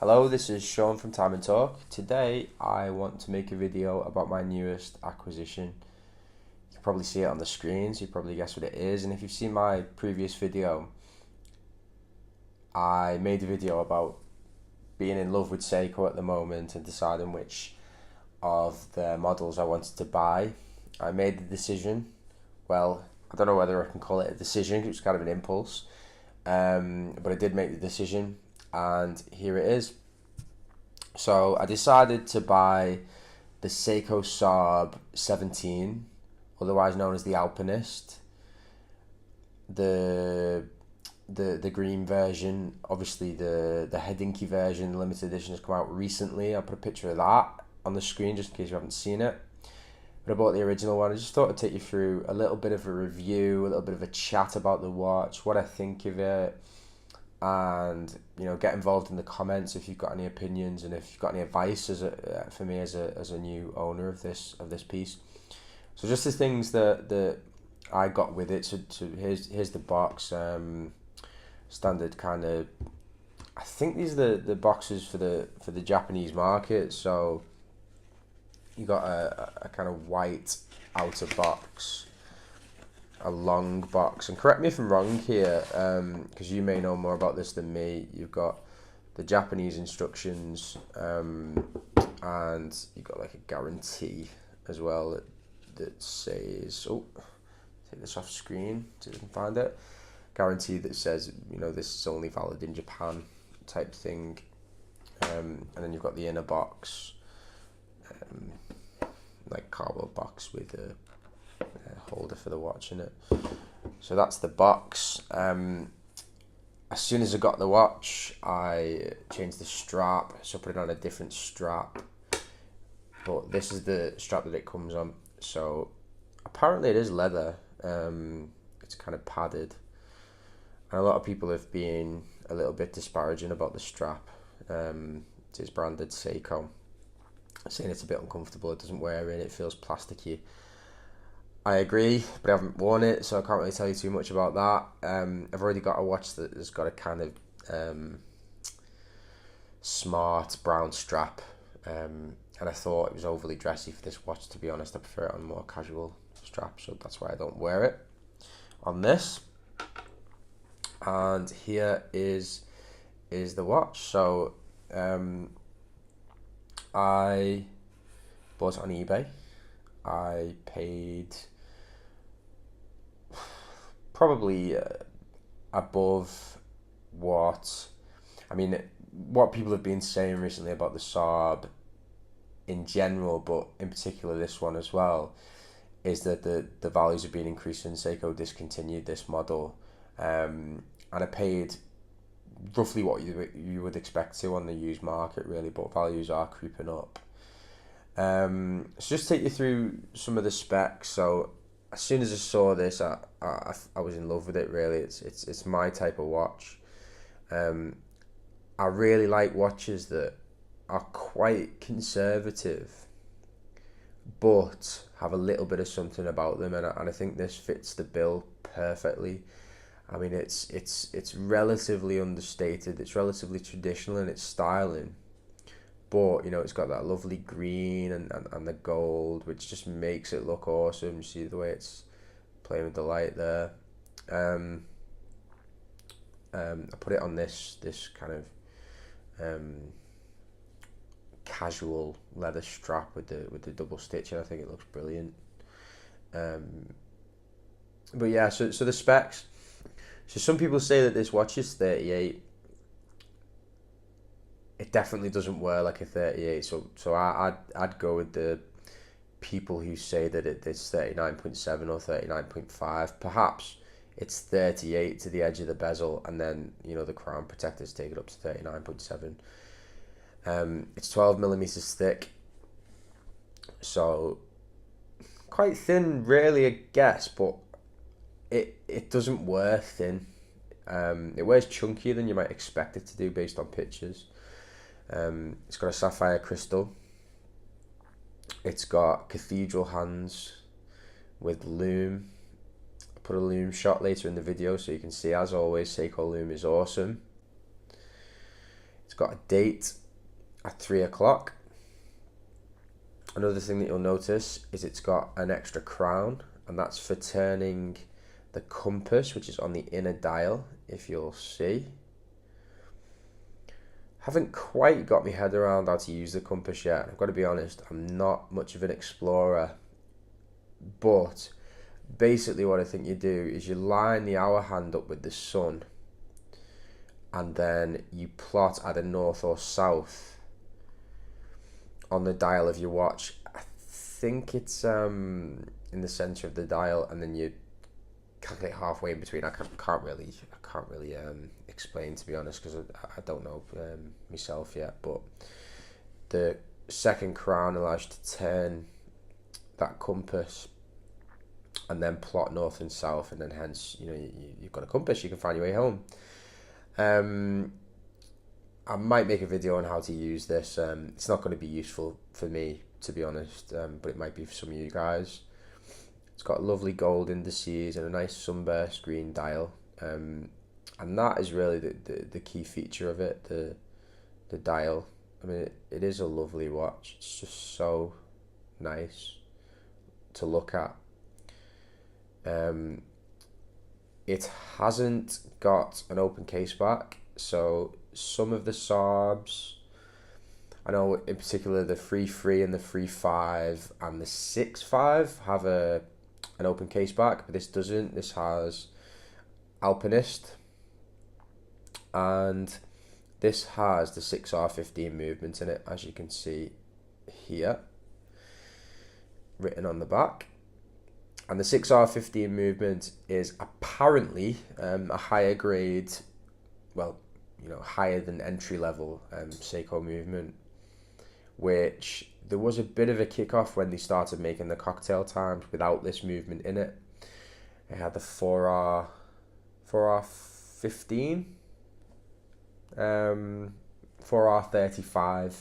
Hello, this is Sean from Time and Talk. Today I want to make a video about my newest acquisition. You can probably see it on the screen, so you probably guess what it is. And if you've seen my previous video, I made a video about being in love with Seiko at the moment and deciding which of the models I wanted to buy. I made the decision. Well, I don't know whether I can call it a decision, it was kind of an impulse. But I did make the decision, and here it is. So I decided to buy the Seiko Sarb 17, otherwise known as the Alpinist. The green version, obviously the Hedinky version, the limited edition, has come out recently. I'll put a picture of that on the screen just in case you haven't seen it. But I bought the original one. I just thought I'd take you through a little bit of a review, a little bit of a chat about the watch, what I think of it, and get involved in the comments if you've got any opinions and if you've got any advice for me as a new owner of this piece. So just the things that I got with it. So here's the box. Standard kind of. I think these are the boxes for the Japanese market. So you got a kind of white outer box, a long box, and correct me if I'm wrong here, because you may know more about this than me. You've got the Japanese instructions, and you've got like a guarantee as well that says, oh, take this off screen so you can find it. Guarantee that says, this is only valid in Japan type thing. And then you've got the inner box, like cardboard box with a holder for the watch in it. So that's the box. As soon as I got the watch, I changed the strap, so I put it on a different strap, but this is the strap that it comes on. So apparently it is leather. It's kind of padded, and a lot of people have been a little bit disparaging about the strap. It is branded Seiko, saying it's a bit uncomfortable, it doesn't wear in, it feels plasticky. I agree, but I haven't worn it, so I can't really tell you too much about that. I've already got a watch that has got a kind of smart brown strap, and I thought it was overly dressy for this watch, to be honest. I prefer it on a more casual strap, so that's why I don't wear it on this. And here is the watch. So I bought it on eBay. I paid probably above what people have been saying recently about the Sarb in general, but in particular this one as well, is that the values have been increasing. Seiko discontinued this model, and I paid roughly what you would expect to on the used market, really, but values are creeping up. So just take you through some of the specs. So as soon as I saw this, I was in love with it, really. It's my type of watch. I really like watches that are quite conservative but have a little bit of something about them, and I think this fits the bill perfectly. I mean, it's relatively understated, it's relatively traditional in its styling, but it's got that lovely green and the gold, which just makes it look awesome. You see the way it's playing with the light there. I put it on this kind of casual leather strap with the double stitching. I think it looks brilliant. But yeah, so the specs. So some people say that this watch is 38. It definitely doesn't wear like a 38. So I'd go with the people who say that it's 39.7 or 39.5. Perhaps it's 38 to the edge of the bezel, and then the crown protectors take it up to 39.7. It's 12 millimeters thick, so quite thin, really, I guess, but it doesn't wear thin. It wears chunkier than you might expect it to do based on pictures. It's got a sapphire crystal. It's got cathedral hands with lume. I'll put a lume shot later in the video so you can see. As always, Seiko lume is awesome. It's got a date at 3 o'clock. Another thing that you'll notice is it's got an extra crown, and that's for turning the compass, which is on the inner dial, if you'll see. Haven't quite got my head around how to use the compass yet. I've got to be honest, I'm not much of an explorer. But basically what I think you do is you line the hour hand up with the sun, and then you plot either north or south on the dial of your watch. I think it's in the center of the dial, and then you calculate halfway in between. I can't really explain, to be honest, because I don't know myself yet. But the second crown allows you to turn that compass and then plot north and south, and then hence you've got a compass. You can find your way home. I might make a video on how to use this. It's not going to be useful for me, to be honest, but it might be for some of you guys. It's got lovely gold indices and a nice sunburst green dial, and that is really the key feature of it, the dial. I mean, it is a lovely watch. It's just so nice to look at. It hasn't got an open case back, so some of the Sarbs, I know in particular the 3.3 and the 3.5 and the 6.5 have an open case back, but this doesn't. This has Alpinist, and this has the 6R15 movement in it, as you can see here, written on the back. And the 6R15 movement is apparently a higher grade, well, higher than entry level Seiko movement, which there was a bit of a kickoff when they started making the cocktail times without this movement in it. It had the 4R15, 4R35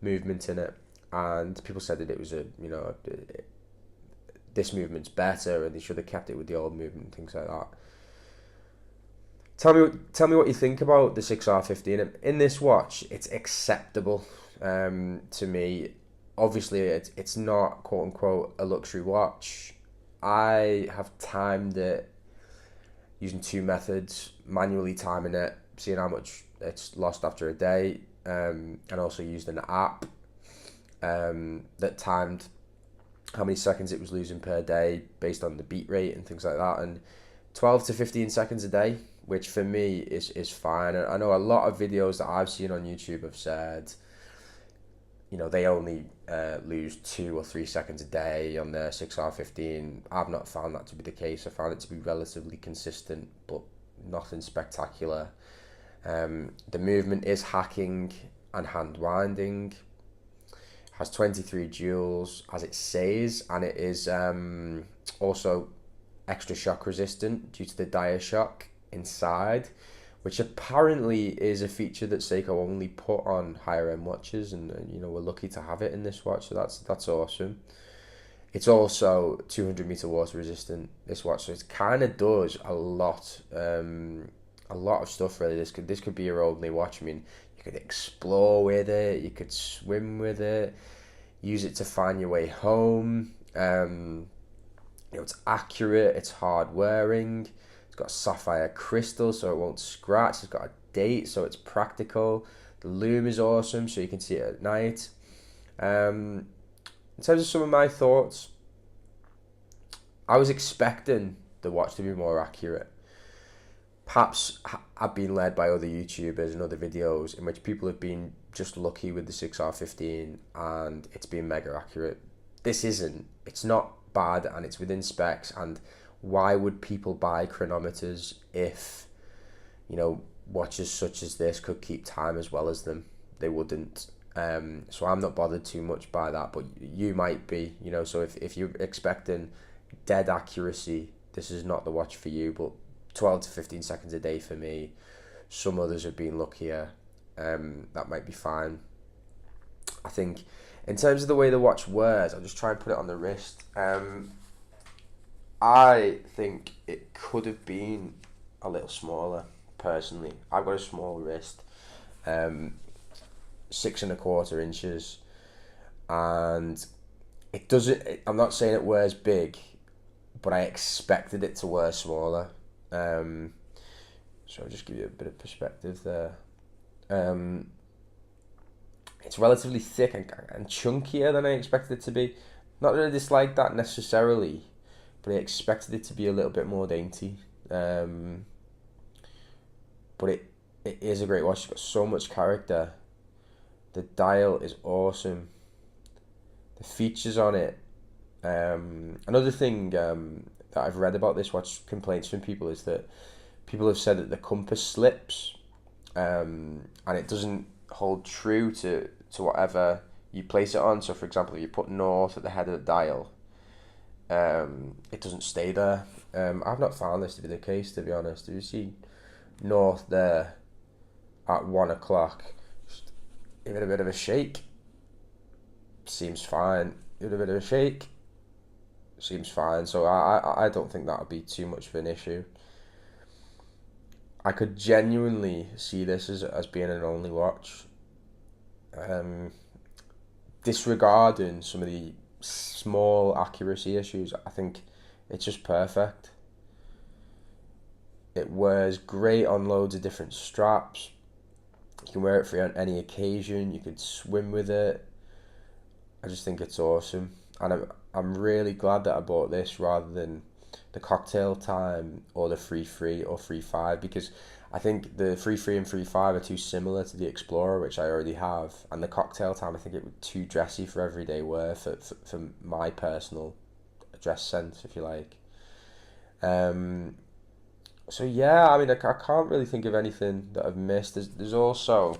movement in it, and people said that it was this movement's better, and they should have kept it with the old movement and things like that. Tell me what you think about the 6R15. In this watch, it's acceptable to me. Obviously, it's not quote unquote a luxury watch. I have timed it using two methods: manually timing it, seeing how much it's lost after a day, and also used an app that timed how many seconds it was losing per day based on the beat rate and things like that, and 12 to 15 seconds a day, which for me is fine. And I know a lot of videos that I've seen on YouTube have said, they only lose 2 or 3 seconds a day on their 6R15. I've not found that to be the case. I found it to be relatively consistent, but nothing spectacular. The movement is hacking and hand winding. Has 23 joules, as it says, and it is also extra shock resistant due to the dia shock inside, which apparently is a feature that Seiko only put on higher end watches, and we're lucky to have it in this watch, so that's awesome. It's also 200 meter water resistant, this watch, so it kind of does a lot of stuff really. This could be your only watch. I mean, you could explore with it, you could swim with it, use it to find your way home. It's accurate, it's hard wearing, it's got sapphire crystal so it won't scratch, it's got a date so it's practical, the lume is awesome so you can see it at night. In terms of some of my thoughts, I was expecting the watch to be more accurate. Perhaps I've been led by other YouTubers and other videos in which people have been just lucky with the 6R15 and it's been mega accurate. This isn't. It's not bad and it's within specs, and why would people buy chronometers if, watches such as this could keep time as well as them? They wouldn't. So I'm not bothered too much by that, but you might be, so if you're expecting dead accuracy, this is not the watch for you. But 12 to 15 seconds a day for me. Some others have been luckier. That might be fine. I think in terms of the way the watch wears, I'll just try and put it on the wrist. I think it could have been a little smaller, personally. I've got a small wrist. 6.25 inches, and it doesn't. I'm not saying it wears big, but I expected it to wear smaller. So I'll just give you a bit of perspective there. It's relatively thick and chunkier than I expected it to be. Not that I dislike that necessarily, but I expected it to be a little bit more dainty. But it is a great watch. It's got so much character. The dial is awesome. The features on it. Another thing that I've read about this watch, complaints from people, is that people have said that the compass slips, and it doesn't hold true to whatever you place it on. So for example, if you put north at the head of the dial, it doesn't stay there. I've not found this to be the case, to be honest. If you see north there at 1 o'clock, just give it a bit of a shake, seems fine. Give it a bit of a shake, seems fine. So I don't think that would be too much of an issue. I could genuinely see this as being an only watch. Disregarding some of the small accuracy issues, I think it's just perfect. It wears great on loads of different straps. You can wear it for any occasion. You could swim with it. I just think it's awesome, and I'm really glad that I bought this rather than the Cocktail Time or the 3.3 or 3.5, because I think the 3.3 and 3.5 are too similar to the Explorer, which I already have, and the Cocktail Time, I think it was too dressy for everyday wear for my personal dress sense, if you like. So yeah, I mean, I can't really think of anything that I've missed. There's also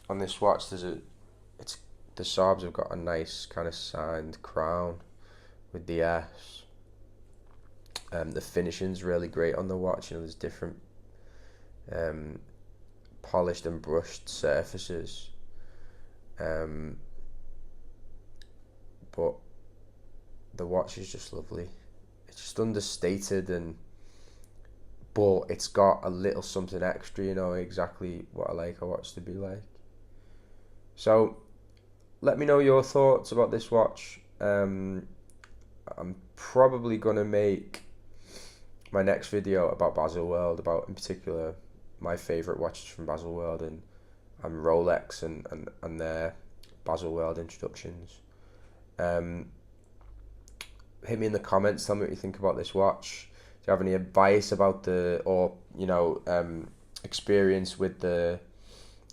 on this watch, the Sarbs have got a nice kind of signed crown with the S. The finishing's really great on the watch. You know, there's different polished and brushed surfaces, but the watch is just lovely. It's just understated, but it's got a little something extra. You know exactly what I like a watch to be like. So let me know your thoughts about this watch. I'm probably gonna make my next video about Baselworld, about in particular my favourite watches from Baselworld and Rolex and their Baselworld introductions. Hit me in the comments, tell me what you think about this watch. Do you have any advice about experience with the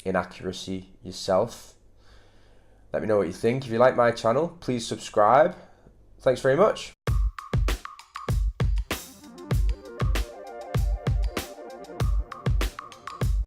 inaccuracy yourself? Let me know what you think. If you like my channel, please subscribe. Thanks very much.